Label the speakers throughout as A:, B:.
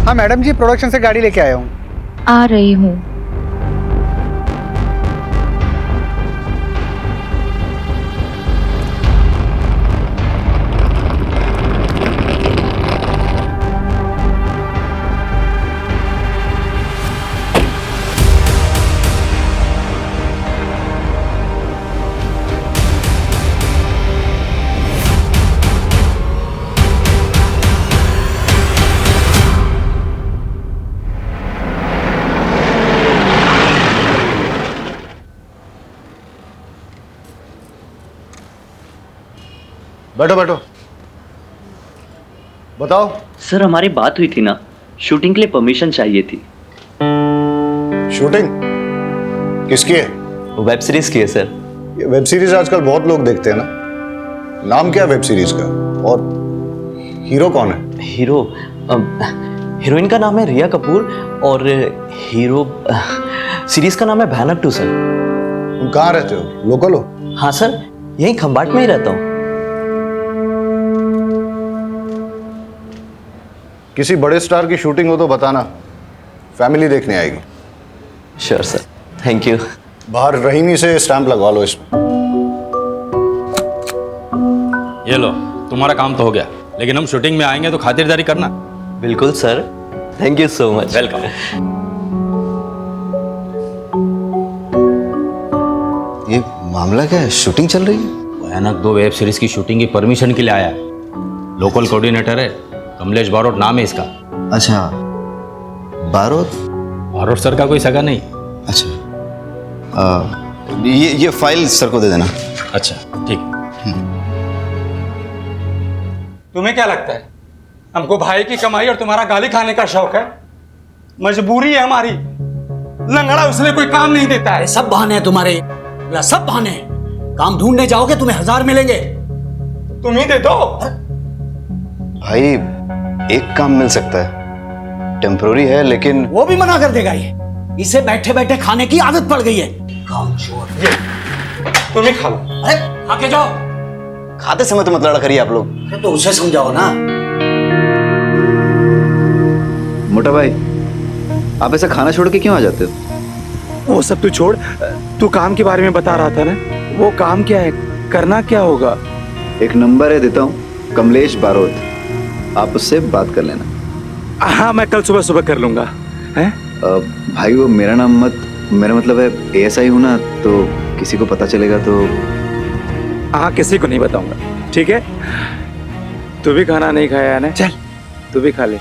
A: हाँ मैडम जी, प्रोडक्शन से गाड़ी लेके आया हूँ।
B: आ रही हूँ।
C: बैठो बैठो, बताओ।
D: सर हमारी बात हुई थी ना, शूटिंग के लिए परमिशन चाहिए थी।
C: शूटिंग किसकी है?
D: वेब सीरीज की है सर।
C: ये वेब सीरीज आजकल बहुत लोग देखते हैं ना। नाम क्या है वेब सीरीज का, और हीरो कौन है?
D: हीरोइन का नाम है रिया कपूर और हीरो सीरीज का नाम है भयानक 2 सर।
C: तुम कहाँ रहते हो, लोकल हो?
D: हाँ सर, यहीं खंबाट में ही रहता हूँ।
C: किसी बड़े स्टार की शूटिंग हो तो बताना, फैमिली देखने आएगी।
D: Sure sir, thank you.
C: बाहर रहीमी से स्टैंप लगवा लो इसमें।
E: ये लो, तुम्हारा काम तो हो गया, लेकिन हम शूटिंग में आएंगे तो खातिरदारी करना।
D: बिल्कुल sir, thank you so much.
E: Welcome.
F: ये मामला क्या है, शूटिंग चल रही है?
E: भयानक 2 वेब सीरीज की शूटिंग की परमिशन के लिए आया है। लोकल कोऑर्डिनेटर है, कमलेश बारोट नाम है इसका।
F: अच्छा, बारोट।
E: बारोट सर का कोई सगा नहीं।
F: अच्छा, ये फाइल सर को दे देना।
E: अच्छा ठीक।
A: तुम्हें क्या लगता है हमको भाई की कमाई और तुम्हारा गाली खाने का शौक है? मजबूरी है हमारी। लंगड़ा उसने कोई काम नहीं देता है।
G: सब बहाने हैं तुम्हारे, सब बहाने हैं। काम ढूंढने जाओगे तुम्हें 1000 मिलेंगे।
A: तुम ही दे दो।
F: भाई एक काम मिल सकता है, टेम्पोररी है, लेकिन
G: वो भी मना कर देगा। ये इसे बैठे बैठे खाने की आदत पड़ गई है। काम चोर।
A: तुम ही खा लो।
G: अरे खा के जाओ।
F: खाते समय तो मत लड़ा करिए आप लोग।
G: अरे तो उसे समझाओ ना।
F: मोटा भाई, आप ऐसा खाना छोड़ के क्यों आ जाते हो?
A: वो सब तू छोड़, तू काम के बारे में बता रहा था ना। वो काम क्या है, करना क्या होगा?
F: एक नंबर है, देता हूँ, कमलेश बारोट, आप उससे बात कर लेना।
A: हाँ, मैं कल सुबह सुबह कर लूंगा। हैं?
F: भाई वो मेरा मतलब है ASI हूँ ना, तो किसी को पता चलेगा तो।
A: हाँ, किसी को नहीं बताऊंगा, ठीक है? तू भी खाना नहीं खाया है ना? चल तू भी खा ले।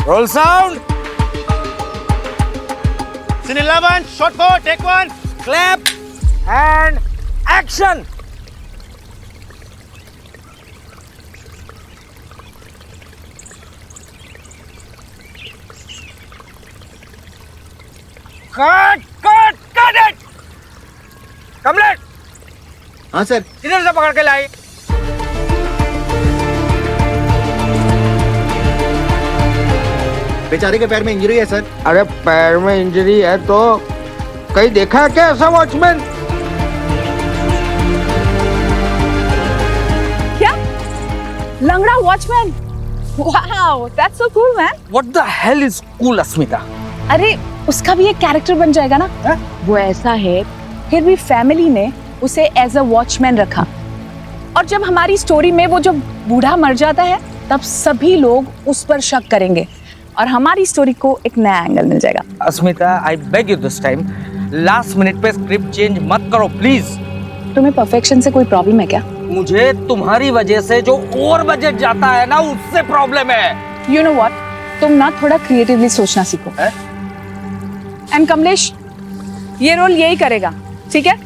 A: Roll sound. Scene 11, shot 4, take 1, clap, and action. Cut it. Kamlesh.
F: हाँ सर।
A: किधर से पकड़ के लाई?
F: बेचारे के पैर में इंजरी है सर।
H: अरे पैर में इंजरी है तो कहीं देखा है क्या ऐसा वॉचमैन?
B: क्या? लंगड़ा watchman? Wow, that's so cool man.
A: What the hell is cool, अस्मिता?
B: अरे उसका भी एक कैरेक्टर बन जाएगा ना।
A: है?
B: वो ऐसा है, फिर भी फैमिली ने उसे एज अ वॉचमैन रखा, और जब हमारी स्टोरी में वो जब बूढ़ा मर जाता है तब सभी लोग उस पर शक करेंगे और हमारी स्टोरी को एक नया एंगल मिल जाएगा।
A: Asmita, I beg you this time, last minute पे स्क्रिप्ट चेंज मत करो प्लीज।
B: तुम्हें परफेक्शन से कोई प्रॉब्लम है क्या?
A: मुझे तुम्हारी वजह से जो ओवर बजट जाता है ना, उससे प्रॉब्लम है।
B: यू नो व्हाट, तुम ना थोड़ा क्रिएटिवली सोचना सीखो। एंड कमलेश, ये रोल यही करेगा, ठीक है?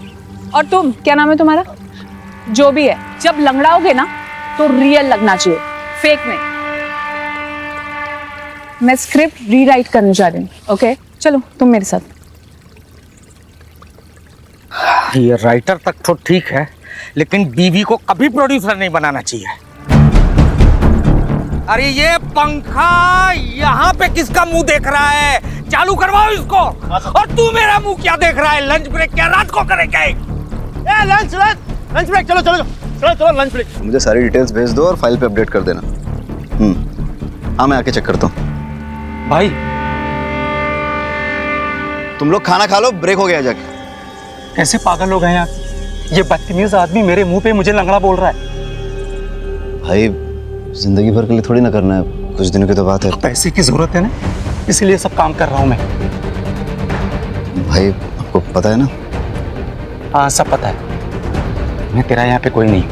B: और तुम, क्या नाम है तुम्हारा? जो भी है, जब लंगड़ाओगे ना तो रियल लगना चाहिए, फेक नहीं। मैं स्क्रिप्ट रीराइट करने जा रही हूँ. ओके, चलो तुम मेरे साथ.
H: ये राइटर तक तो ठीक है, लेकिन बीवी को कभी प्रोड्यूसर नहीं बनाना चाहिए. अरे ये पंखा यहाँ पे किसका मुंह देख रहा है? चालू करवाओ इसको. और तू मेरा मुंह क्या देख रहा है? लंच ब्रेक क्या रात को करेगा? Lunch break. चलो लंच ब्रेक.
F: मुझे सारी डिटेल्स भेज दो और फाइल पे अपडेट कर देना. हाँ, मैं आके चेक करता हूँ.
A: भाई
F: तुम लोग खाना खा लो, ब्रेक हो गया जाके.
A: कैसे पागल हो गए यार? ये बदतमीज आदमी मेरे मुंह पे मुझे लंगड़ा बोल रहा है.
F: भाई जिंदगी भर के लिए थोड़ी ना करना है, कुछ दिनों की तो बात है.
A: पैसे की जरूरत है ना, इसलिए सब काम कर रहा हूँ मैं.
F: भाई आपको पता है ना?
A: हाँ, सब पता है. मैं तेरा यहाँ पे कोई नहीं.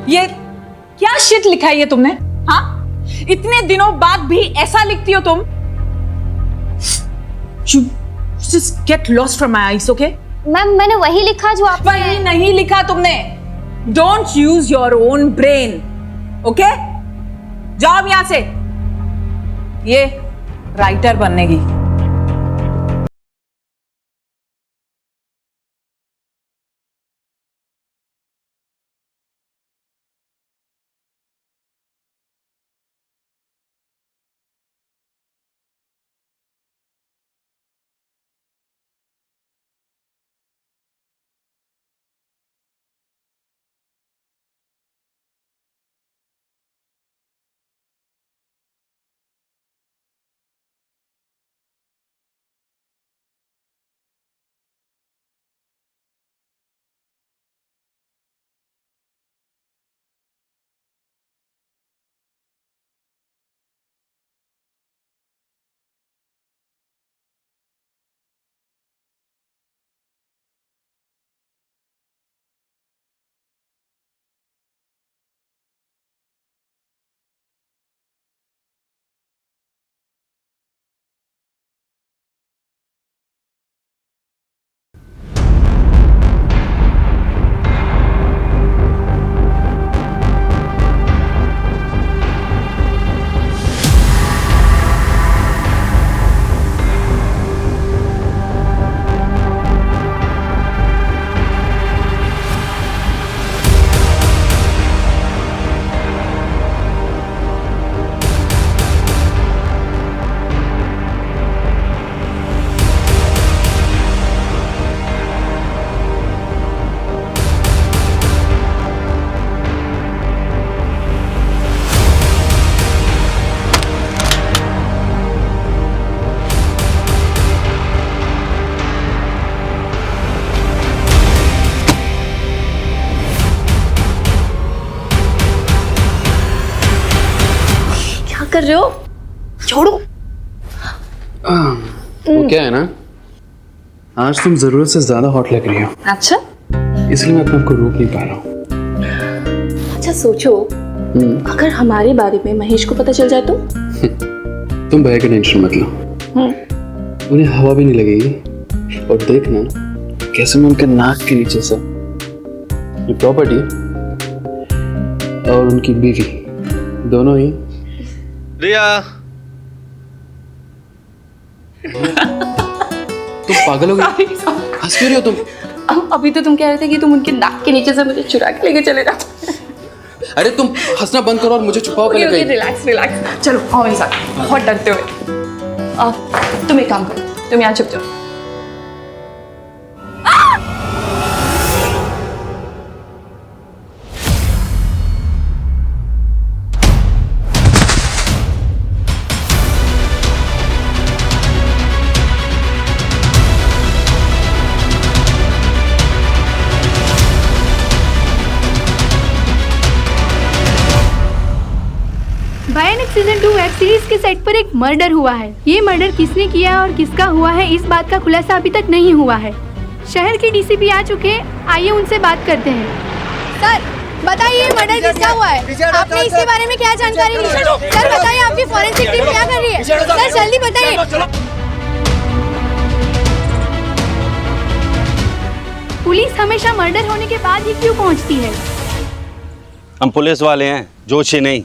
B: ये क्या शिट लिखा है ये तुमने? हाँ, इतने दिनों बाद भी ऐसा लिखती हो तुम? You just get lost from my eyes, okay?
I: Ma'am मैंने वही लिखा जो आप.
B: वही नहीं लिखा तुमने. Don't use your own brain, okay? जाओ अब यहाँ से. ये राइटर बनने की.
I: कर रहे हो? छोड़ो.
J: वो क्या है ना, आज तुम जरूरत से ज्यादा हॉट लग रही हो.
I: अच्छा,
J: इसलिए मैं अपने आप को रोक नहीं पा रहा हूँ.
I: अच्छा सोचो, अगर हमारे बारे में महेश को पता चल जाए तो?
J: तुम भैया की टेंशन मत लो, उन्हें हवा भी नहीं लगेगी. और देखना कैसे मैं उनके नाक के नीचे से ये प्रॉपर्टी और उनकी बीवी दोनों ही.
F: रिया,
J: तुम पागल हो गई? हंस क्यों रही हो तुम?
I: अभी तो तुम कह रहे थे कि तुम उनके नाक के नीचे से मुझे चुरा के लेके चले जाओ.
J: अरे तुम हंसना बंद करो और मुझे छुपाओ पहले. कहीं
I: रिलैक्स रिलैक्स. चलो आओ मेरे साथ, बहुत डरते हुए. तुम एक काम करो, तुम यहाँ छुप जाओ.
K: भयानक सीजन 2 वेब सीरीज के सेट पर एक मर्डर हुआ है. ये मर्डर किसने किया और किसका हुआ है, इस बात का खुलासा अभी तक नहीं हुआ है. शहर के डीसीपी आ चुके हैं, आइए उनसे बात करते हैं. सर बताइए मर्डर किसका हुआ है? आपने इसके बारे में क्या जानकारी ली? सर बताइए, आपकी फॉरेंसिक टीम क्या कर रही है? सर जल्दी बताइए. मर्डर होने के बाद ही क्यों पहुंचती है?
E: हम पुलिस वाले हैं, जोशी नहीं।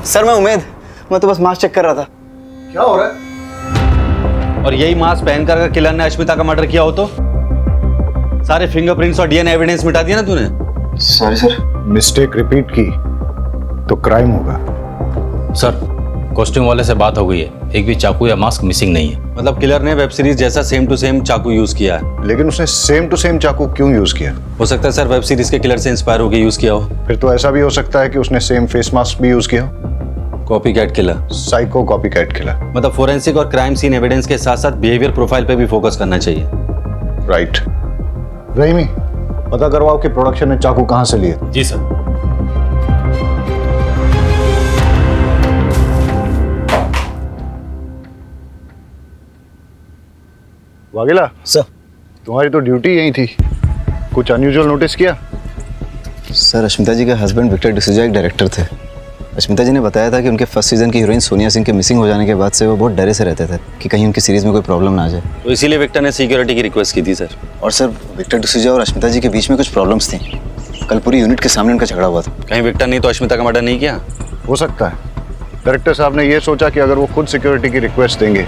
F: सर मैं तो बस मास्क चेक कर रहा था।
C: क्या हो रहा है?
E: और यही मास्क पहनकर अगर किलर ने अश्मिता का मर्डर किया हो तो सारे फिंगरप्रिंट्स और डीएनए एविडेंस मिटा दिया ना तूने।
F: Sorry sir.
C: मिस्टेक रिपीट की तो क्राइम होगा।
E: सर, कॉस्ट्यूम वाले से बात हो गई है, एक भी चाकू या मास्क मिसिंग नहीं है। मतलब किलर ने वेब सीरीज जैसा सेम टू सेम चाकू यूज किया है।
C: लेकिन उसने सेम टू सेम चाकू क्यों यूज किया?
E: हो सकता है सर वेब सीरीज के किलर से इंस्पायर होकर यूज किया हो।
C: फिर तो ऐसा भी हो सकता है कि उसने सेम फेस मास्क भी यूज किया हो।
E: Copycat killer,
C: psycho copycat killer.
E: मतलब फोरेंसिक और क्राइम सीन एविडेंस के साथ साथ बिहेवियर प्रोफाइल पे भी फोकस करना चाहिए।
C: राइट। रहीमी, पता करवाओ कि प्रोडक्शन ने चाकू कहां से लिए।
E: जी सर।
C: वाघेला
F: सर।
C: तुम्हारी तो ड्यूटी यही थी, कुछ अनयूजुअल नोटिस किया?
F: सर, अश्मिता जी के हस्बैंड विक्टर डिसूजा एक डायरेक्टर थे। अश्मिता जी ने बताया था कि उनके फर्स्ट सीजन की हीरोइन सोनिया सिंह के मिसिंग हो जाने के बाद से वो बहुत डरे से रहते थे कि कहीं उनकी सीरीज में कोई प्रॉब्लम ना आ जाए।
E: तो इसीलिए विक्टर ने सिक्योरिटी की रिक्वेस्ट की थी सर।
F: और सर, विक्टर डिसूजा और अश्मिता जी के बीच में कुछ प्रॉब्लम्स थी। कल पूरी यूनिट के सामने उनका झगड़ा हुआ था।
E: कहीं विक्टर नहीं तो अश्मिता का मर्डर नहीं किया?
C: हो सकता है। डायरेक्टर साहब ने यह सोचा कि अगर वो खुद सिक्योरिटी की रिक्वेस्ट देंगे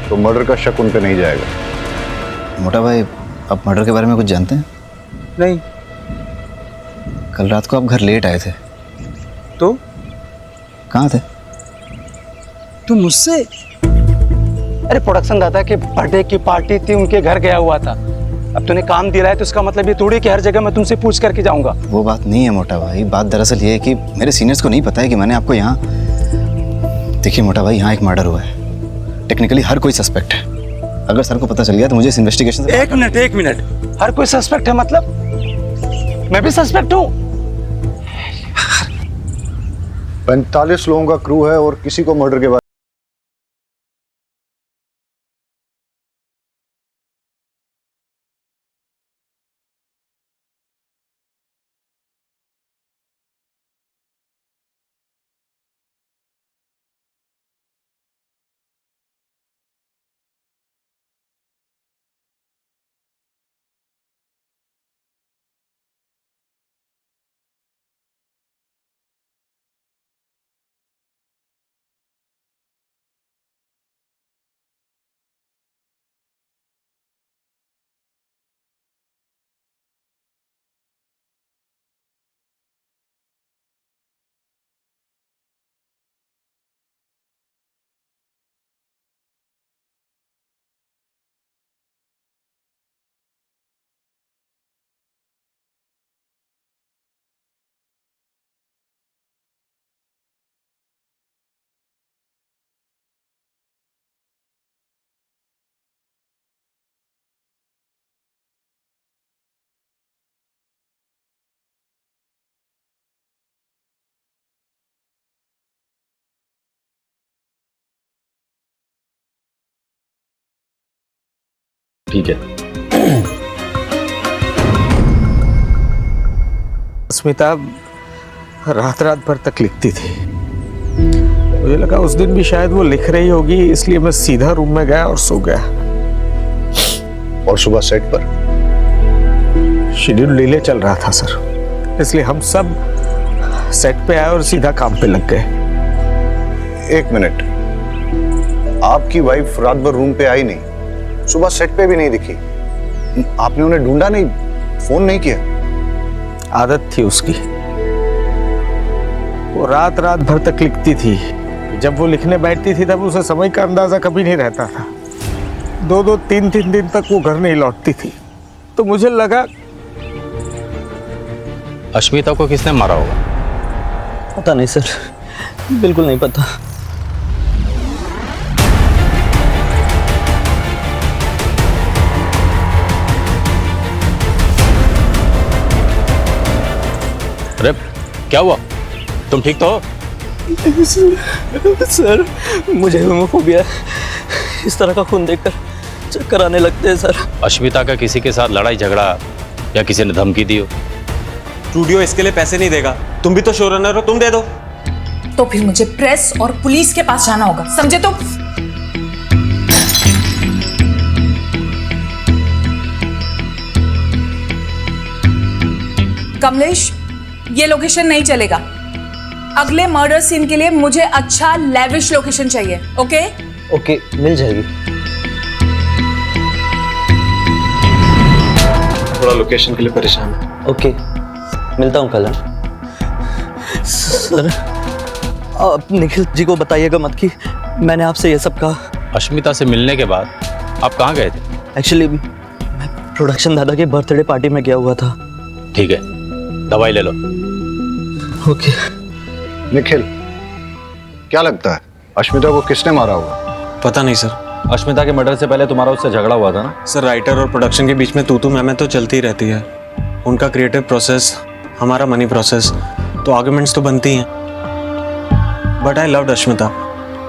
C: तो मर्डर का शक उन पर नहीं जाएगा।
F: मोटा भाई, आप मर्डर के बारे में कुछ जानते हैं?
A: नहीं।
F: कल रात को आप घर लेट आए थे।
A: तो
F: कहाँ थे?
A: तू मुझसे? अरे प्रोडक्शन दादा के बर्थडे की पार्टी थी, उनके घर गया हुआ था। अब तूने काम दिलाया तो इसका मतलब ये थोड़ी कि हर जगह मैं तुमसे पूछ करके जाऊंगा।
F: वो बात नहीं है मोटा भाई। बात दरअसल ये है कि मेरे सीनियर्स को नहीं पता है कि मैंने आपको यहाँ। देखिए मोटा भाई, यहाँ एक मर्डर हुआ है। टेक्निकली हर कोई सस्पेक्ट है। अगर सर को पता चल गया तो मुझे इस इन्वेस्टिगेशन से।
A: एक मिनट। हर कोई सस्पेक्ट है मतलब? मैं भी सस्पेक्ट हूँ?
C: 45 लोगों का क्रू है और किसी को मर्डर के बाद
E: ठीक है।
H: स्मिता रात रात भर तक लिखती थी। मुझे लगा उस दिन भी शायद वो लिख रही होगी, इसलिए मैं सीधा रूम में गया और सो गया।
C: और सुबह सेट पर
H: शेड्यूल डिले चल रहा था सर, इसलिए हम सब सेट पे आए और सीधा काम पे लग गए।
C: एक मिनट, आपकी वाइफ रात भर रूम पे आई नहीं, सुबह सेट पे भी नहीं दिखी, आपने उन्हें ढूंढा नहीं, फोन नहीं किया?
H: आदत थी उसकी, वो रात रात भर तक लिखती थी। जब वो लिखने बैठती थी तब उसे समय का अंदाजा कभी नहीं रहता था। 2-2, 3-3 दिन तक वो घर नहीं लौटती थी। तो मुझे लगा
E: अश्मिता को किसने मारा होगा?
D: पता नहीं सर, बिल्कुल नहीं पता।
E: अरे क्या हुआ? तुम ठीक तो हो?
D: सर मुझे होमोफोबिया है, इस तरह का खून देखकर चक्कर आने लगते हैं सर।
E: अश्मिता का किसी के साथ लड़ाई झगड़ा या किसी ने धमकी दी हो?
L: स्टूडियो इसके लिए पैसे नहीं देगा, तुम भी तो शो रनर हो, तुम दे दो।
B: तो फिर मुझे प्रेस और पुलिस के पास जाना होगा, समझे? तो कमलेश, ये लोकेशन नहीं चलेगा। अगले मर्डर सीन के लिए मुझे अच्छा लेविश लोकेशन चाहिए। ओके?
D: ओके, मिल जाएगी।
J: थोड़ा लोकेशन के लिए परेशान है।
D: ओके, मिलता हूँ कल। सर आप निखिल जी को बताइएगा मत कि मैंने आपसे ये सब कहा।
E: अश्मिता से मिलने के बाद आप कहाँ गए थे?
D: एक्चुअली मैं प्रोडक्शन दादा के बर्थडे पार्टी में गया हुआ था।
E: ठीक है, दवाई ले लो।
D: ओके।
C: निखिल, क्या लगता है अश्मिता को किसने मारा होगा?
L: पता नहीं सर।
E: अश्मिता के मर्डर से पहले तुम्हारा उससे झगड़ा हुआ था ना?
L: सर राइटर और प्रोडक्शन के बीच में तू मैं तो चलती रहती है। उनका क्रिएटिव प्रोसेस, हमारा मनी प्रोसेस, तो आर्गुमेंट्स तो बनती हैं। बट आई लव्ड अश्मिता,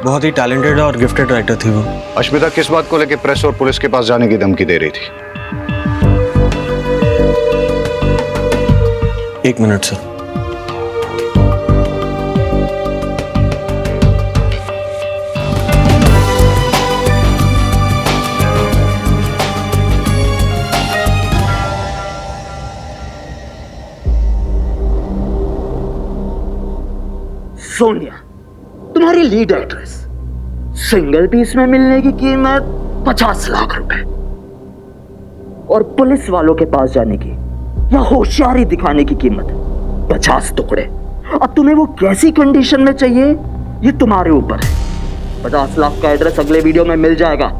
L: बहुत ही टैलेंटेड और गिफ्टेड राइटर थी वो।
C: अश्मिता किस बात को लेकर प्रेस और पुलिस के पास जाने की धमकी दे रही थी?
L: एक मिनट सर।
G: सोनिया, तुम्हारी लीड एक्ट्रेस, सिंगल पीस में मिलने की कीमत 50 लाख रुपए और पुलिस वालों के पास जाने की या होशियारी दिखाने की कीमत 50 टुकड़े। अब तुम्हें वो कैसी कंडीशन में चाहिए ये तुम्हारे ऊपर है। 50 लाख का एड्रेस अगले वीडियो में मिल जाएगा।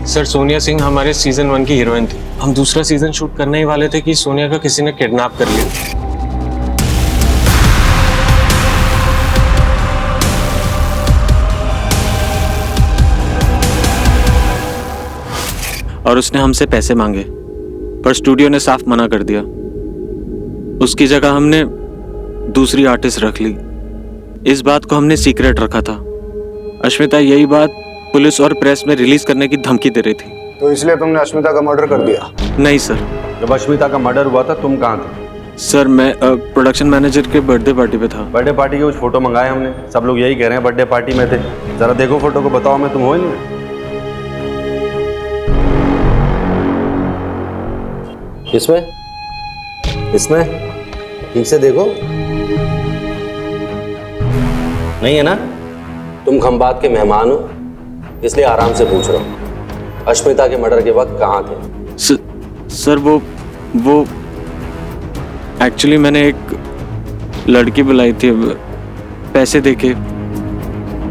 L: सर सोनिया सिंह हमारे सीजन 1 की हीरोइन थी। हम दूसरा सीजन शूट करने ही वाले थे कि सोनिया का किसी ने किडनैप कर लिया। और उसने हमसे पैसे मांगे, पर स्टूडियो ने साफ मना कर दिया। उसकी जगह हमने दूसरी आर्टिस्ट रख ली। इस बात को हमने सीक्रेट रखा था। अश्मिता यही बात पुलिस और प्रेस में रिलीज करने की धमकी दे रही थी।
C: तो इसलिए तुमने अश्मिता का मर्डर कर दिया?
L: नहीं सर।
E: जब अश्मिता का मर्डर हुआ था तुम कहाँ थे?
L: सर मैं प्रोडक्शन मैनेजर के बर्थडे पार्टी पे था।
E: बर्थडे पार्टी के कुछ फोटो मंगाए हमने, सब लोग यही कह रहे हैं बर्थडे पार्टी में थे। जरा देखो फोटो को, बताओ मैं तुम हो ही नहीं?
M: इसमें ठीक से देखो, नहीं है ना? तुम खंबात के मेहमान हो, इसलिए आराम से पूछ रहा हूँ। अश्मिता के मर्डर के वक्त कहाँ थे?
L: सर वो एक्चुअली मैंने एक लड़की बुलाई थी पैसे देके।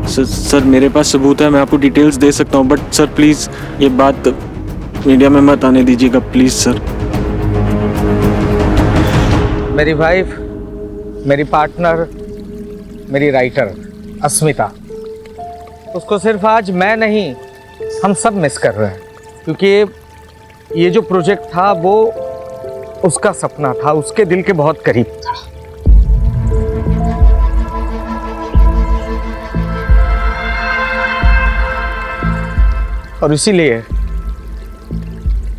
L: सर मेरे पास सबूत है, मैं आपको डिटेल्स दे सकता हूँ, बट सर प्लीज ये बात मीडिया में मत आने दीजिएगा प्लीज सर।
H: मेरी वाइफ, मेरी पार्टनर, मेरी राइटर अस्मिता, उसको सिर्फ आज मैं नहीं हम सब मिस कर रहे हैं, क्योंकि ये जो प्रोजेक्ट था वो उसका सपना था, उसके दिल के बहुत करीब था। और इसीलिए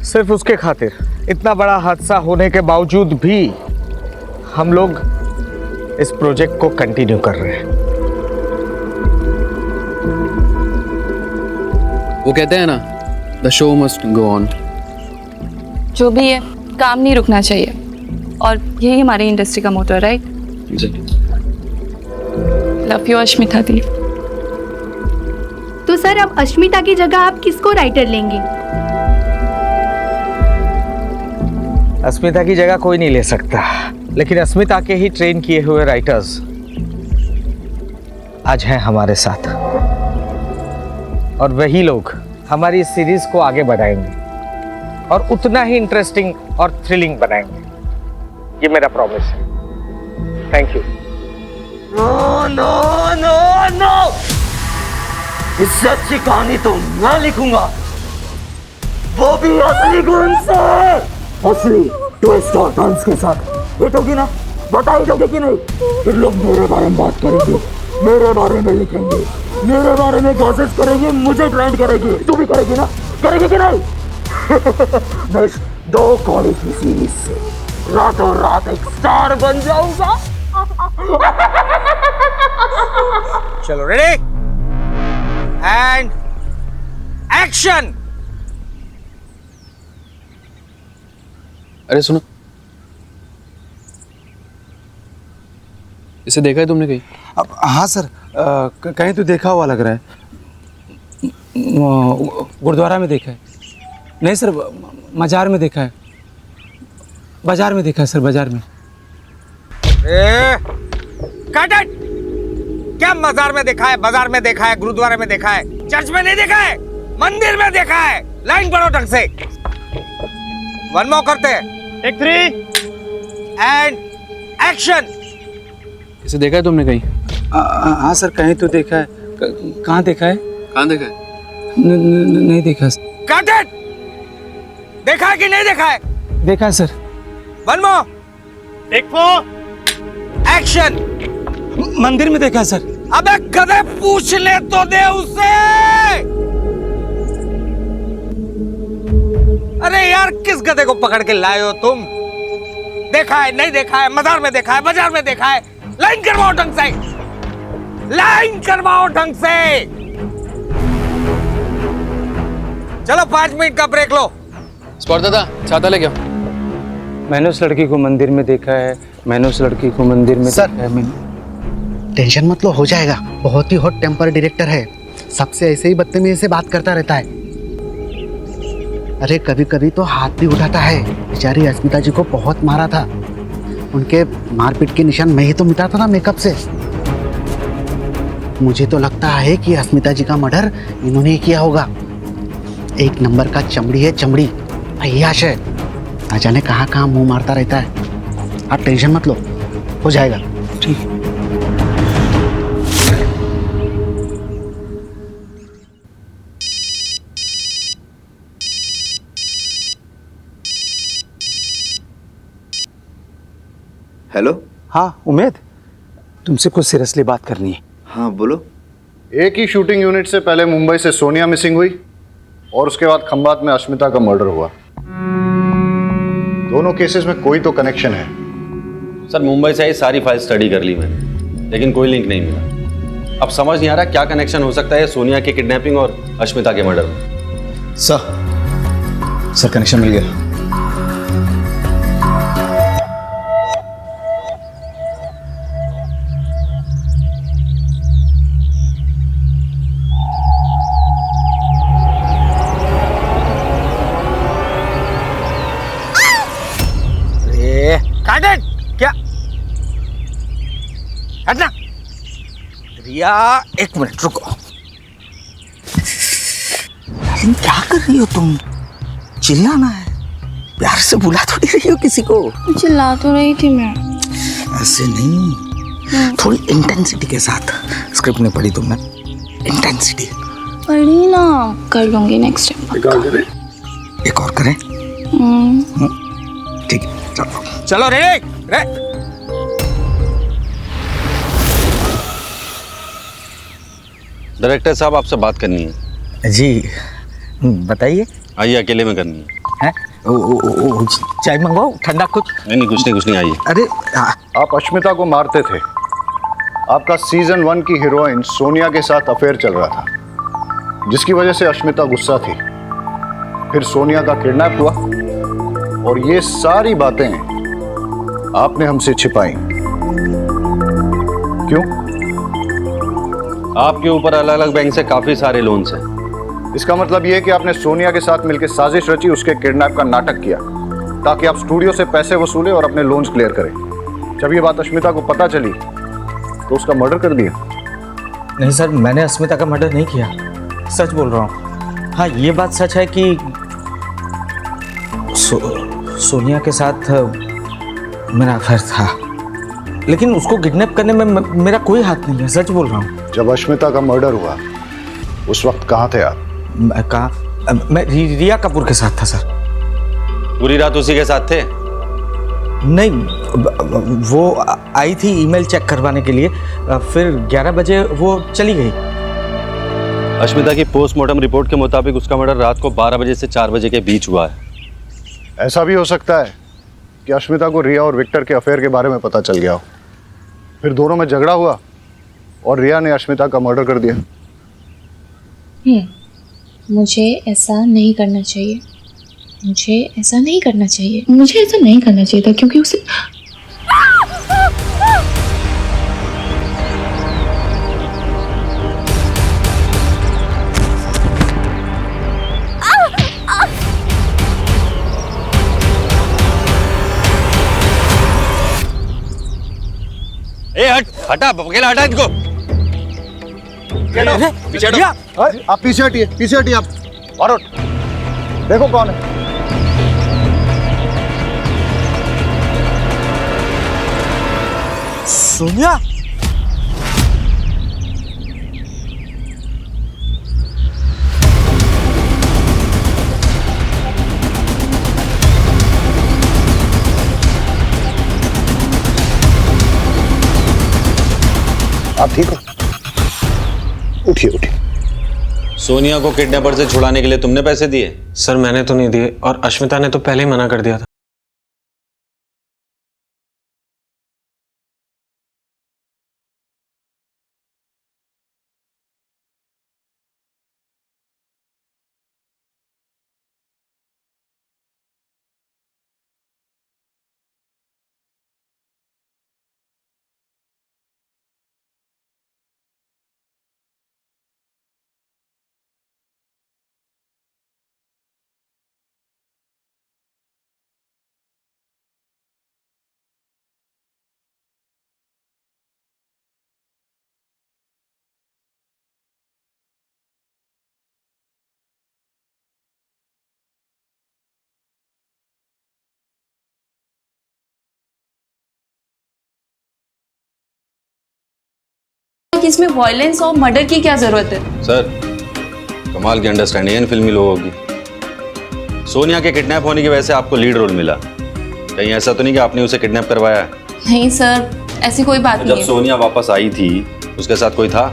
H: सिर्फ उसके खातिर इतना बड़ा हादसा होने के बावजूद भी हम लोग इस प्रोजेक्ट को कंटिन्यू कर रहे हैं।
J: वो कहते हैं ना, the show must go on.
I: जो भी है, काम नहीं रुकना चाहिए, और यही हमारी इंडस्ट्री का मोटो है, राइट? लव यू अश्मिता दी।
K: तो सर अब अश्मिता की जगह आप किसको राइटर लेंगे?
H: अस्मिता की जगह कोई नहीं ले सकता, लेकिन अस्मिता के ही ट्रेन किए हुए राइटर्स आज हैं हमारे साथ, और वही लोग हमारी इस सीरीज को आगे बढ़ाएंगे और उतना ही इंटरेस्टिंग और थ्रिलिंग बनाएंगे। ये मेरा प्रॉमिस है। Thank you.
G: No no no no, इससे अच्छी कहानी तो मैं लिखूंगा, वो भी असली गुण से, असली ट्विस्ट और टर्न्स के साथ। हिट होगी ना? बता ही दोगे कि नहीं? फिर लोग मेरे बारे में बात करेंगे, मेरे बारे में लिखेंगे, मेरे बारे में गॉसिप करेंगे, मुझे ट्रेंड करेगी। तू भी करेगी ना? करेगी कि नहीं? मैं 2 कॉलेज की सीरीज से रातों रात एक स्टार बन जाऊंगा।
H: चलो रेडी एंड एक्शन।
J: अरे सुनो, इसे देखा है तुमने कहीं?
A: अब हाँ सर, कहीं तो देखा हुआ लग रहा है। गुरुद्वारा में देखा है। नहीं सर, मजार में देखा है। बाजार में देखा है सर, बाजार में।
H: Cut it! क्या मजार में देखा है, बाजार में देखा है, गुरुद्वारे में देखा है, चर्च में नहीं देखा है, मंदिर में देखा है। लाइन पढ़ो ढंग से। वन मोर करते हैं। Take 3 and action.
J: इसे देखा है तुमने कहीं?
A: हाँ सर, कहीं तो देखा है। कहाँ देखा है?
J: कहाँ देखा है?
A: नहीं देखा।
H: Cut it! देखा है कि नहीं देखा है?
A: देखा है sir.
H: One more. Take 4 action.
A: मंदिर में देखा है सर।
H: अबे गधे, पूछ ले तो दे उससे। अरे यार, किस गधे को पकड़ के लाए हो तुम? देखा है, नहीं देखा है, मजार में देखा है, बाजार में देखा है। लाइन करवाओ ढंग से, लाइन करवाओ ढंग से। चलो 5 मिनट का ब्रेक लो।
J: स्पॉट दादा, छाता ले क्या?
A: मैंने उस लड़की को मंदिर में देखा है। मैंने उस लड़की को मंदिर में
F: सर,
A: देखा है। मैंने
F: टेंशन मत लो, हो जाएगा। बहुत ही हॉट टेम्पर डायरेक्टर है, सबसे ऐसे ही बदतमीजी से बात करता रहता है। अरे कभी कभी तो हाथ भी उठाता है। बेचारी अस्मिता जी को बहुत मारा था, उनके मारपीट के निशान मैं ही तो मिटाता था मेकअप से। मुझे तो लगता है कि अस्मिता जी का मर्डर इन्होंने ही किया होगा। एक नंबर का चमड़ी है, चमड़ी अय्याश है, ना जाने कहाँ कहाँ मुंह मारता रहता है। आप टेंशन मत लो, हो जाएगा।
A: ठीक।
C: हेलो।
A: हाँ उमेद, तुमसे कुछ सीरियसली बात करनी है।
C: हाँ बोलो। एक ही शूटिंग यूनिट से पहले मुंबई से सोनिया मिसिंग हुई और उसके बाद खंबात में अश्मिता का मर्डर हुआ। दोनों केसेस में कोई तो कनेक्शन है।
M: सर मुंबई से आई सारी फाइल स्टडी कर ली मैंने, लेकिन कोई लिंक नहीं मिला। अब समझ नहीं आ रहा क्या कनेक्शन हो सकता है सोनिया के किडनैपिंग और अश्मिता के मर्डर में।
F: सर कनेक्शन मिल गया।
H: क्या हटना। रिया, 1 मिनट रुको।
G: क्या कर रही हो तुम? चिल्लाना है, प्यार से बुला थोड़ी रही हो किसी को।
K: चिल्ला तो रही थी मैं।
G: ऐसे नहीं, थोड़ी इंटेंसिटी के साथ। स्क्रिप्ट में पढ़ी तुमने? इंटेंसिटी
K: पढ़ी ना, कर लूंगी नेक्स्ट टाइम।
G: एक और करें? ठीक है, चलो
H: चलो रे।
M: डायरेक्टर साहब आपसे बात करनी है।
G: जी,
H: बताइए।
M: आइए, अकेले में करनी है।
H: चाय मंगवाओ, ठंडा कुछ?
M: नहीं, कुछ नहीं, आइए।
H: अरे
C: आप अश्मिता को मारते थे। आपका सीजन 1 की हीरोइन सोनिया के साथ अफेयर चल रहा था, जिसकी वजह से अश्मिता गुस्सा थी। फिर सोनिया का किडनैप हुआ और ये सारी बातें आपने हमसे छिपाई। क्यों?
M: आपके ऊपर अलग अलग बैंक से काफी सारे लोन्स हैं।
C: इसका मतलब ये है कि आपने सोनिया के साथ मिलकर साजिश रची, उसके किडनैप का नाटक किया ताकि आप स्टूडियो से पैसे वसूले और अपने लोन्स क्लियर करें। जब ये बात अश्मिता को पता चली तो उसका मर्डर कर दिया।
H: नहीं सर, मैंने अस्मिता का मर्डर नहीं किया, सच बोल रहा हूँ। हाँ, ये बात सच है कि सोनिया के साथ मेरा अफेयर था, लेकिन उसको किडनैप करने में मेरा कोई हाथ नहीं है, सच बोल रहा हूँ।
C: जब अश्मिता का मर्डर हुआ उस वक्त कहाँ थे आप?
H: मैं रिया कपूर के साथ था सर।
M: पूरी रात उसी के साथ थे?
H: नहीं, वो आई थी ईमेल चेक करवाने के लिए, फिर 11 बजे वो चली गई।
M: अश्मिता की पोस्टमार्टम रिपोर्ट के मुताबिक उसका मर्डर रात को 12 बजे से 4 बजे के बीच हुआ है।
C: ऐसा भी हो सकता है कि अश्मिता को रिया और विक्टर के अफेयर के बारे में पता चल गया हो, फिर दोनों में झगड़ा हुआ और रिया ने अश्मिता का मर्डर कर दिया।
N: मुझे ऐसा नहीं करना चाहिए, मुझे ऐसा नहीं करना चाहिए, मुझे ऐसा नहीं करना चाहिए था, क्योंकि उसे
M: हटा, अकेला हटा इनको।
C: पीछे हटो। आप पीछे हटिए, पीछे हटिए आप। और देखो कौन है।
H: सोनिया,
C: आप ठीक हो? उठिए उठिए।
M: सोनिया को किडनैपर से छुड़ाने के लिए तुमने पैसे दिए?
L: सर मैंने तो नहीं दिए, और अश्मिता ने तो पहले ही मना कर दिया था।
I: इसमें वायलेंस और मर्डर की क्या जरूरत है?
M: सर, कमाल की अंडरस्टैंडिंग है इन फिल्मी लोगों की। सोनिया के किडनैप होने की वजह से आपको लीड रोल मिला। कहीं ऐसा तो नहीं कि आपने उसे किडनैप करवाया है?
I: नहीं सर, ऐसी कोई बात नहीं
M: जब
I: है।
M: सोनिया वापस आई थी उसके साथ कोई था?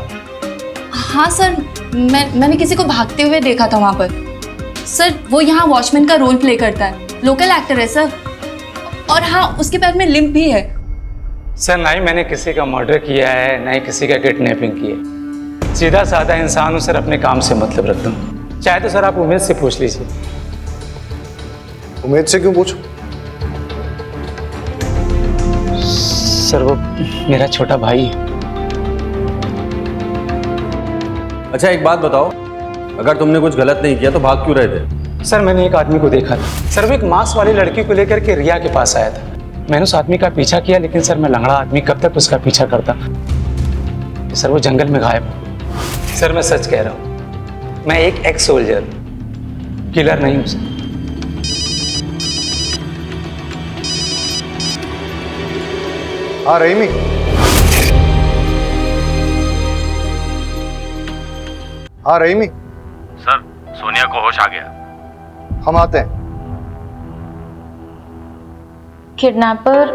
I: हाँ सर, मैंने किसी को भागते हुए देखा था वहाँ पर। सर, वो यहाँ वॉचमैन का रोल प्ले करता है, लोकल एक्टर है सर। और हाँ, उसके पैर में लिम्प भी है।
A: सर, ना ही मैंने किसी का मर्डर किया है, ना ही किसी का किडनैपिंग की है। सीधा साधा इंसान हूँ सर, अपने काम से मतलब रखता हूँ। चाहे तो सर आप उमेद से पूछ लीजिए।
C: उमेद से क्यों पूछो?
A: सर, वो मेरा छोटा भाई है।
M: अच्छा, एक बात बताओ, अगर तुमने कुछ गलत नहीं किया तो भाग क्यों रहे थे?
A: सर, मैंने एक आदमी को देखा था सर, वो एक मास्क वाली लड़की को लेकर के रिया के पास आया था। मैंने उस आदमी का पीछा किया, लेकिन सर मैं लंगड़ा आदमी कब तक उसका पीछा करता। सर, वो जंगल में गायब हो। सर, मैं सच कह रहा हूँ, मैं एक एक्स सोल्जर, किलर नहीं हूँ सर।
C: हाँ रहीमी, हाँ रहीमी।
O: सर, सोनिया को होश आ गया।
C: हम आते हैं।
N: किडनैपर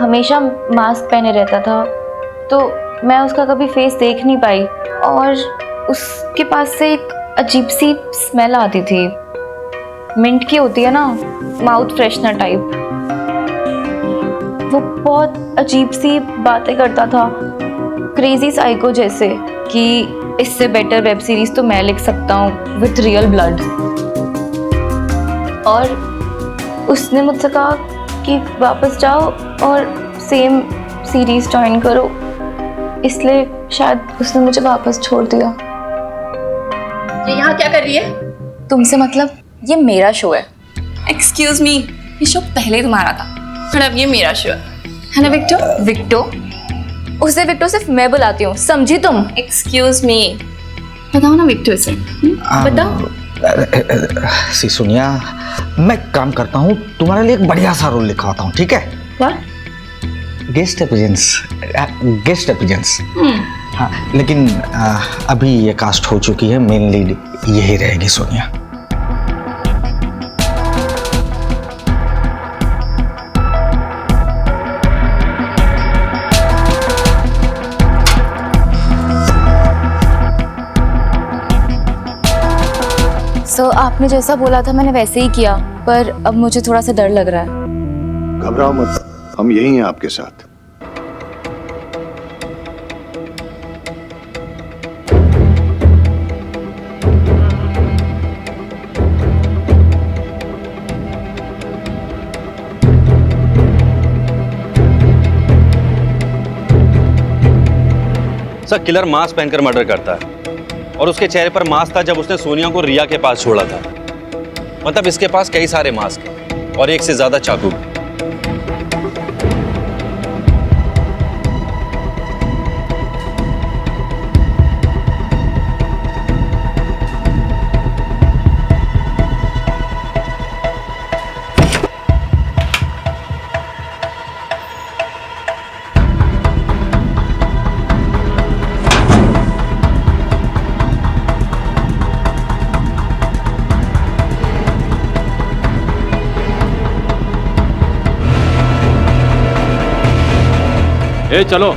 N: हमेशा मास्क पहने रहता था, तो मैं उसका कभी फेस देख नहीं पाई, और उसके पास से एक अजीब सी स्मेल आती थी, मिंट की होती है ना, माउथ फ्रेशनर टाइप। वो बहुत अजीब सी बातें करता था, क्रेजी साइको जैसे, कि इससे बेटर वेब सीरीज तो मैं लिख सकता हूँ विथ रियल ब्लड। और उसने मुझसे कहा कि वापस जाओ और सेम सीरीज ज्वाइन करो, इसलिए शायद उसने मुझे वापस छोड़ दिया।
I: ये यहाँ क्या कर रही है?
N: तुमसे मतलब? ये मेरा शो है।
I: एक्सक्यूज मी, ये शो पहले तुम्हारा था और अब ये मेरा शो है ना विक्टो?
N: विक्टो? उसे विक्टो सिर्फ मैं बुलाती हूँ, समझी तुम?
I: एक्सक्यूज मी, बताओ ना विक्टो से, बताओ।
P: सी सोनिया, मैं काम करता हूँ, तुम्हारे लिए एक बढ़िया सा रोल लिखवाता हूँ, ठीक है?
I: व्हाट?
P: Guest appearance. हाँ, लेकिन अभी ये कास्ट हो चुकी है, मेन लीड यही रहेगी सोनिया।
N: सो आपने जैसा बोला था मैंने वैसे ही किया, पर अब मुझे थोड़ा सा डर लग रहा है।
C: घबराओ मत, हम यही हैं आपके साथ।
M: सर, किलर मास्क पहनकर मर्डर करता है और उसके चेहरे पर मास्क था जब उसने सोनिया को रिया के पास छोड़ा था। मतलब इसके पास कई सारे मास्क हैं और एक से ज्यादा चाकू भी।
L: ए चलो।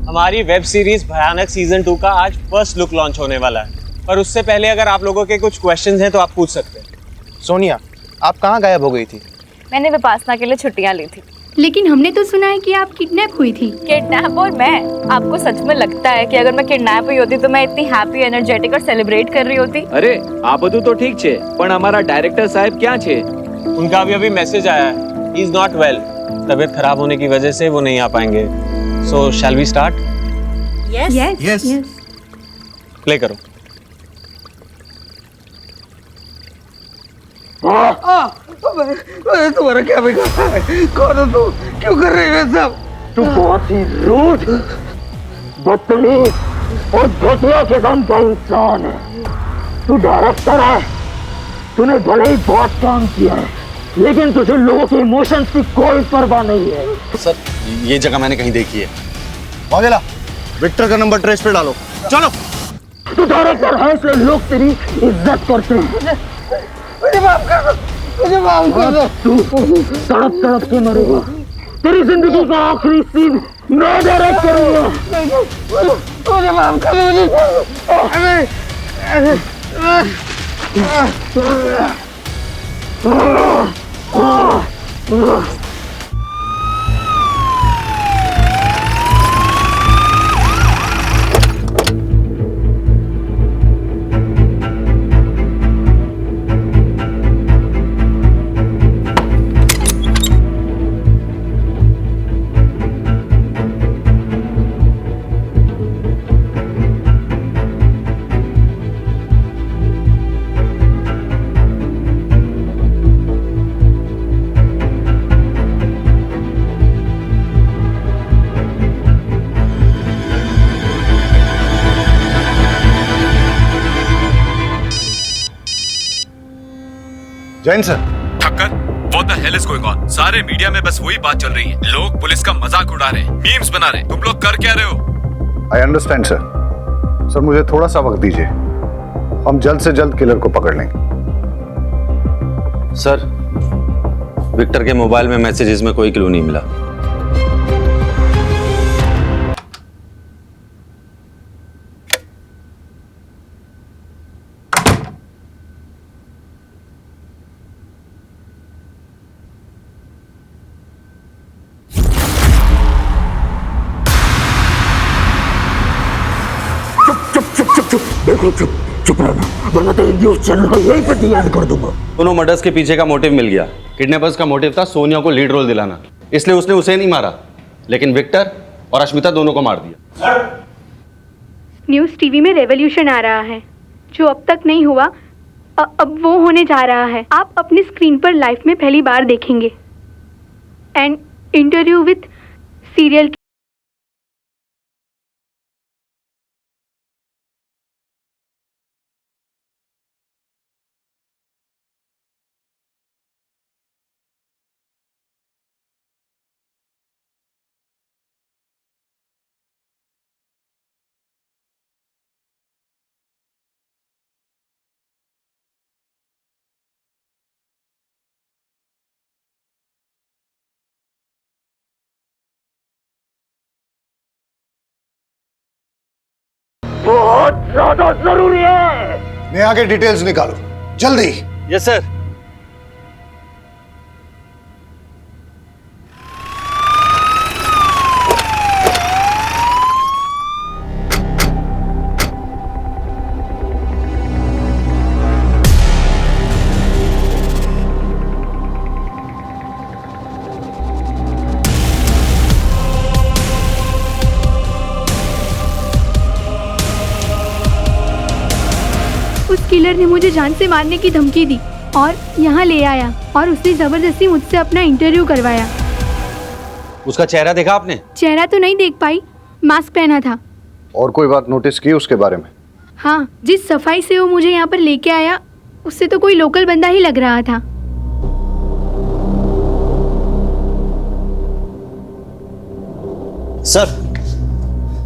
L: हमारी वेब सीरीज भयानक सीजन 2 का आज फर्स्ट लुक लॉन्च होने वाला है, पर उससे पहले अगर आप लोगों के कुछ क्वेश्चंस हैं तो आप पूछ सकते हैं।
Q: सोनिया, आप कहाँ गायब हो गई थी?
B: मैंने विपासना के लिए छुट्टियां ली थी।
K: लेकिन हमने तो सुना है कि आप किडनैप हुई थी।
B: किडनैप? और मैं? आपको सच में लगता है कि अगर मैं किडनैप हुई होती तो मैं इतनी हैप्पी, एनर्जेटिक और सेलिब्रेट कर रही होती?
L: अरे आप બધું तो ठीक छे, पण हमारा डायरेक्टर साहब क्या छे? उनका अभी मैसेज आया है, ही इज नॉट वेल, तबीयत खराब होने की वजह से वो नहीं आ पाएंगे। So shall we start?
K: Yes.
L: Play करो।
H: तुम्हारा क्या बिगाड़ा है? कौन हो तू? क्यों कर रही है सब?
G: तू बहुत ही रूड, बदतमीज और घटिया किस्म का इंसान है। तू डायरेक्टर है, तूने भले ही बहुत काम किया है, लेकिन तुझे लोगों के इमोशंस की कोई परवाह नहीं है।
M: सर, ये जगह मैंने कहीं देखी है।
C: वागेला, विक्टर का नंबर ट्रेस पे डालो।
H: चलो।
G: तू डायरेक्टर है इसलिए लोग तेरी इज्जत करते हैं।
H: मुझे माफ कर दो, मुझे माफ कर दो।
G: तू तड़प तड़प के मरेगा। तेरी जिंदगी का आखिरी सीन मैं डायरेक्ट करूंगा।
H: मुझे माफ कर दो, मुझे
C: Jain sir.
R: Thakkar, what the hell is going on? सारे मीडिया में बस वही बात चल रही है। लोग पुलिस का मजाक उड़ा रहे हैं, मीम्स बना रहे हैं। तुम लोग कर क्या रहे हो?
C: I understand sir. सर मुझे थोड़ा सा वक्त दीजिए, हम जल्द से जल्द किलर को पकड़ लेंगे।
M: सर, विक्टर के मोबाइल में मैसेजेस में कोई क्लू नहीं मिला।
G: देखो चुप रहना, वरना तो न्यूज़ चैनल यहीं पे डिलीट कर दूंगा।
M: दोनों मर्डर्स के पीछे का मोटिव मिल गया। किडनैपर्स का मोटिव था सोनिया को लीड रोल दिलाना, इसलिए उसने उसे नहीं मारा, लेकिन विक्टर और अश्मिता दोनों को मार दिया।
K: न्यूज़ टीवी में रेवोल्यूशन आ रहा है, जो अब तक नहीं हुआ अब वो होने जा रहा है। आप अपनी स्क्रीन पर लाइफ में पहली बार देखेंगे। एंड इंटरव्यू विथ सीरियल
G: बहुत ज्यादा जरूरी है।
C: नेहा के डिटेल्स निकालो जल्दी।
M: Yes sir.
K: उस किलर ने मुझे जान से मारने की धमकी दी और यहाँ ले आया और उसने जबरदस्ती मुझसे अपना इंटरव्यू करवाया।
M: उसका चेहरा देखा आपने?
K: चेहरा तो नहीं देख पाई, मास्क पहना था।
C: और कोई बात नोटिस की उसके बारे में?
K: हाँ, जिस सफाई से वो मुझे यहाँ पर लेके आया उससे तो कोई लोकल बंदा ही लग रहा था।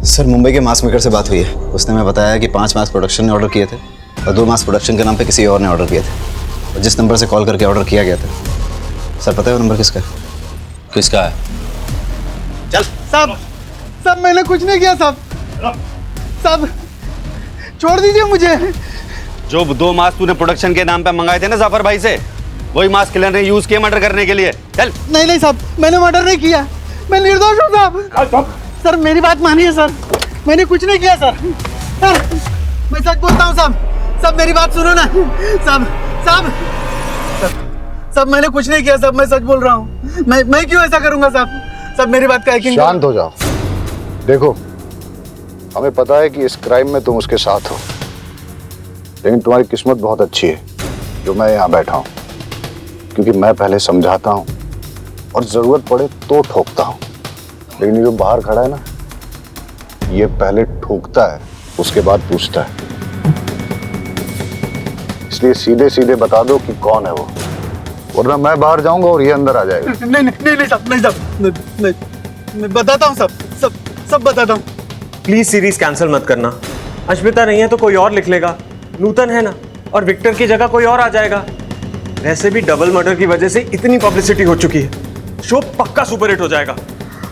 F: सर मुंबई के मास मेकर से बात हुई है। उसने हमें बताया कि 5 मास प्रोडक्शन ने ऑर्डर किए थे और 2 मास प्रोडक्शन के नाम पे किसी और ने ऑर्डर किए थे। और जिस नंबर से कॉल करके ऑर्डर किया गया था, सर पता है वो नंबर किसका है?
M: किसका है?
F: चल
S: साहब मैंने कुछ नहीं किया साहब, छोड़ दीजिए मुझे।
M: जो 2 मास्क तूने प्रोडक्शन के नाम पे मंगाए थे ना जाफर भाई से, वही मास्क किलर ने यूज किए मर्डर करने के लिए। चल।
S: नहीं साहब, मैंने मर्डर नहीं किया, मैं निर्दोष हूँ साहब। सर मेरी बात मानिए सर, मैंने कुछ नहीं किया सर। मैं सच बोलता हूँ साहब, मेरी बात सुनो ना साहब, मैंने कुछ नहीं किया साहब, मैं सच बोल रहा हूँ। मैं क्यों ऐसा करूँगा साहब, मेरी बात का यकीन।
C: शांत हो जाओ। देखो, हमें पता है कि इस क्राइम में तुम उसके साथ हो, लेकिन तुम्हारी किस्मत बहुत अच्छी है जो मैं यहाँ बैठा हूँ, क्योंकि मैं पहले समझाता हूँ और जरूरत पड़े तो ठोकता हूँ, लेकिन ये जो बाहर खड़ा है ना, ये पहले ठोकता है उसके बाद पूछता है। इसलिए सीधे सीधे बता दो कि कौन है वो, वरना मैं बाहर जाऊंगा और ये अंदर आ जाएगा।
S: नहीं साहब, मैं बताता हूँ सब बताता हूँ।
L: प्लीज सीरीज कैंसिल मत करना। अश्मिता नहीं है तो कोई और लिख लेगा, नूतन है ना, और विक्टर की जगह कोई और आ जाएगा। वैसे भी डबल मर्डर की वजह से इतनी पब्लिसिटी हो चुकी है, शो पक्का सुपरहिट हो जाएगा।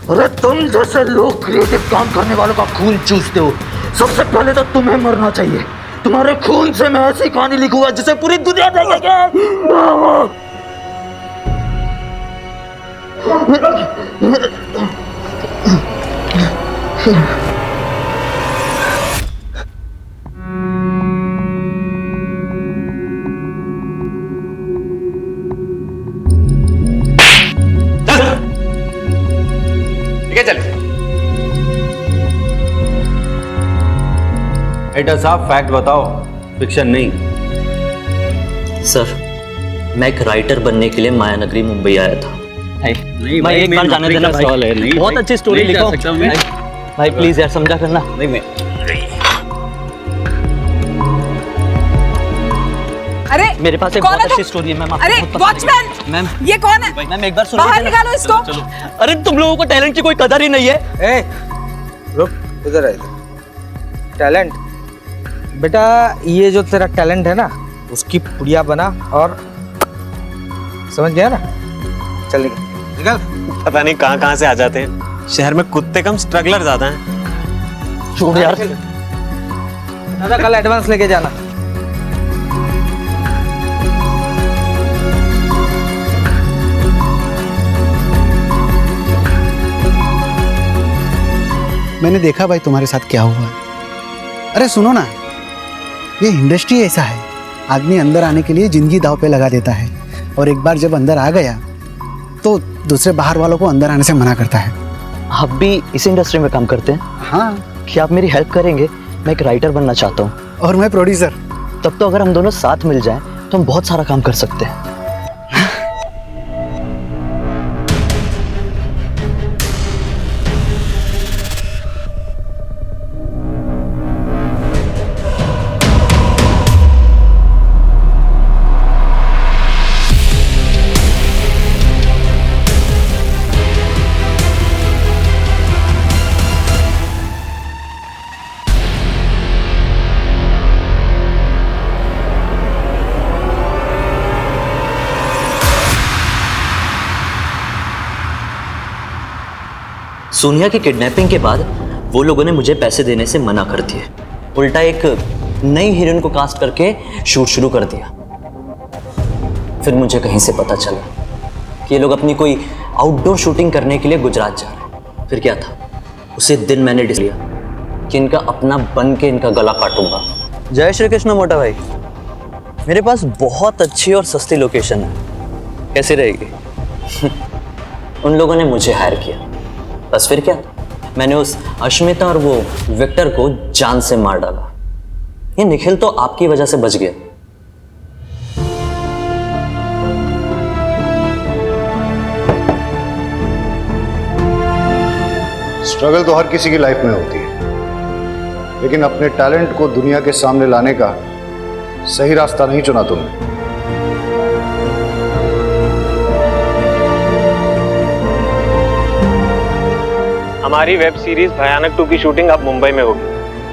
G: अरे तुम जैसे लोग क्रिएटिव काम करने वालों का खून चूसते हो, सबसे पहले तो तुम्हें मरना चाहिए। तुम्हारे खून से मैं ऐसी कहानी लिखूंगा जिसे पूरी दुनिया देखेगी।
M: चल एडिटर साहब, फैक्ट बताओ, फिक्शन नहीं।
D: सर, मैं एक राइटर बनने के लिए मायानगरी मुंबई आया था। मैं एक बार जाने देना सवाल है, बहुत अच्छी स्टोरी लिखो भाई, प्लीज यार समझा करना। नहीं मैं
B: अरे
D: मेरे पास एक
B: कौन
D: बहुत
B: है
D: अच्छी
B: तुम?
D: स्टोरी है मैम।
B: अरे वॉचमैन,
D: मैम
B: ये कौन है?
D: मैम एक बार सुनो।
B: बाहर निकालो इसको।
D: अरे तुम लोगों को टैलेंट की कोई कदर ही नहीं है।
P: ए, रुक, इधर आ इधर। टैलेंट बेटा, ये जो तेरा टैलेंट है ना, उसकी पुड़िया बना और समझ गया ना? चल निकल।
L: पता नहीं कहाँ से आ जाते हैं। शहर में कुत्ते कम स्ट्रगलर ज्यादा हैं।
D: छोड़ यार।
P: दादा कल एडवांस लेके जाना।
S: मैंने देखा भाई तुम्हारे साथ क्या हुआ है। अरे सुनो ना, ये इंडस्ट्री ऐसा है, आदमी अंदर आने के लिए जिंदगी दांव पे लगा देता है, और एक बार जब अंदर आ गया तो दूसरे बाहर वालों को अंदर आने से मना करता है।
D: आप भी इस इंडस्ट्री में काम करते हैं?
S: हाँ।
D: क्या आप मेरी हेल्प करेंगे? मैं एक राइटर बनना चाहता हूँ।
S: और मैं प्रोड्यूसर।
D: तब तो अगर हम दोनों साथ मिल जाएं तो हम बहुत सारा काम कर सकते हैं। सोनिया की किडनैपिंग के बाद वो लोगों ने मुझे पैसे देने से मना कर दिए। उल्टा एक नई हीरोइन को कास्ट करके शूट शुरू कर दिया। फिर मुझे कहीं से पता चला कि ये लोग अपनी कोई आउटडोर शूटिंग करने के लिए गुजरात जा रहे हैं। फिर क्या था, उसी दिन मैंने डिसाइड किया कि इनका अपना बन के इनका गला काटूंगा। जय श्री कृष्ण मोटा भाई, मेरे पास बहुत अच्छी और सस्ती लोकेशन है, कैसी रहेगी? उन लोगों ने मुझे हायर किया, बस फिर क्या, मैंने उस अश्मिता और वो विक्टर को जान से मार डाला। ये निखिल तो आपकी वजह से बच गया।
C: स्ट्रगल तो हर किसी की लाइफ में होती है, लेकिन अपने टैलेंट को दुनिया के सामने लाने का सही रास्ता नहीं चुना तुमने।
L: हमारी वेब सीरीज भयानक 2 की शूटिंग अब मुंबई में होगी।